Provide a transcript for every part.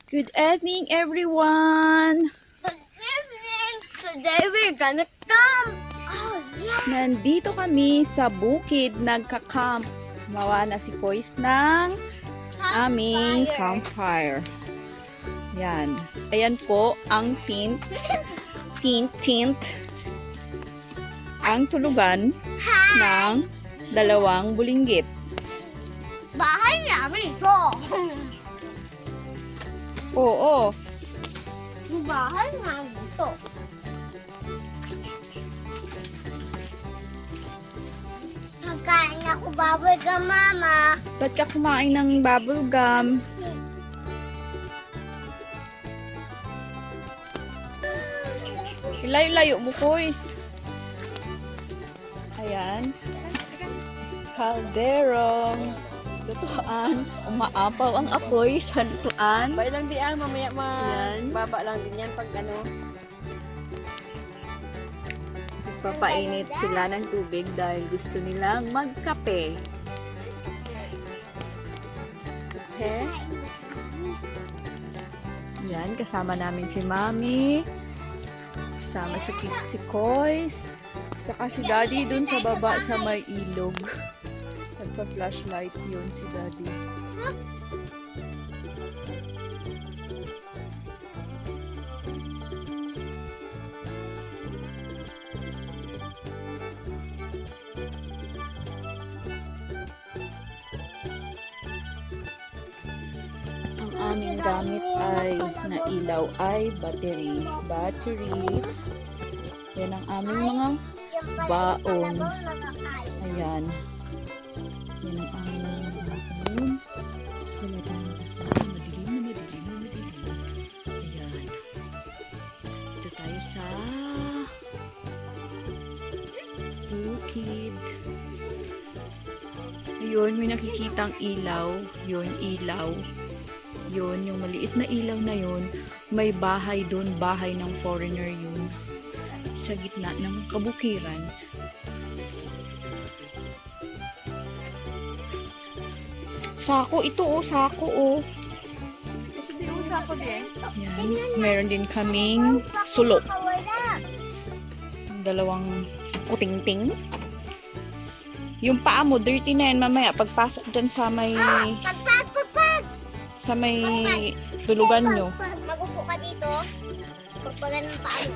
Good evening, everyone! Good evening! Today we're gonna camp! Oh, yeah! Nandito kami sa bukid, nagka-camp. Mawa na si Kois ng aming campfire. Yan. Ayan po ang tint. Ang tulugan ng dalawang bulinggit. Bahay namin ito! Oo. Bahay namin ito. Magkain ako bubble gum, Mama. Ba't ka kumain ng bubble gum? Layo-layo mo, Kois. Ayan. Kalderong. Lutuan. Umaapaw ang apoy sa lutuan. Bay lang di mamaya Yan. baba lang din yan pag ano. Papainit sila ng tubig dahil gusto nilang magkape. Okay? Yan, kasama namin si Mami. Kasama si Kois. Tsaka si Daddy dun sa baba sa may ilog. Nagpa-flashlight yun si Daddy. Ang aming gamit ay na ilaw ay battery. Yan ang aming mga baon. Ayan. Yan ang aming mga baon. Madilim. Ayan. Dito tayo sa bukid. Ayun, may nakikitang ilaw. Yun, ilaw. Yun, yung maliit na ilaw na yun. May bahay doon. Bahay ng foreigner yun. Sa gitna ng kabukiran. Sako, ito oh, sako oh. Hindi usap ko din. Yan. Meron din kaming sulok. Dalawang kuting-ting. Yung paa mo, dirty na yan mamaya. Pagpasok dyan sa may sa may tulugan nyo. Mag-upo ka dito. Pagpagan ng paa mo.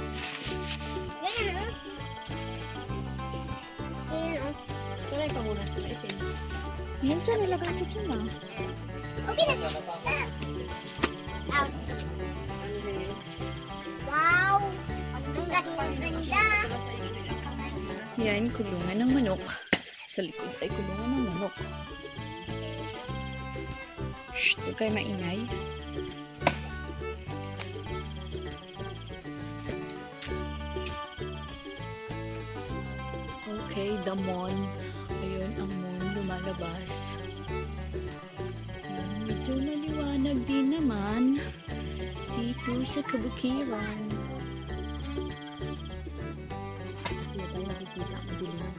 Ganyan, oh. Ganyan, oh. Sala yung pangunas ko. Itin. Yan siya, nilagay ko dyan ah. Okay na. Ouch. Wow! Ang ganda. Yan, kulungan ng manok. Sa likod ay kulungan ng manok. Shh, huwag kayo maingay. Okay, the moon. Ayun, ang moon lumalabas. Yan, medyo maliwanag din naman dito sa kabukiran. Hindi tayo nakikita. Madilim.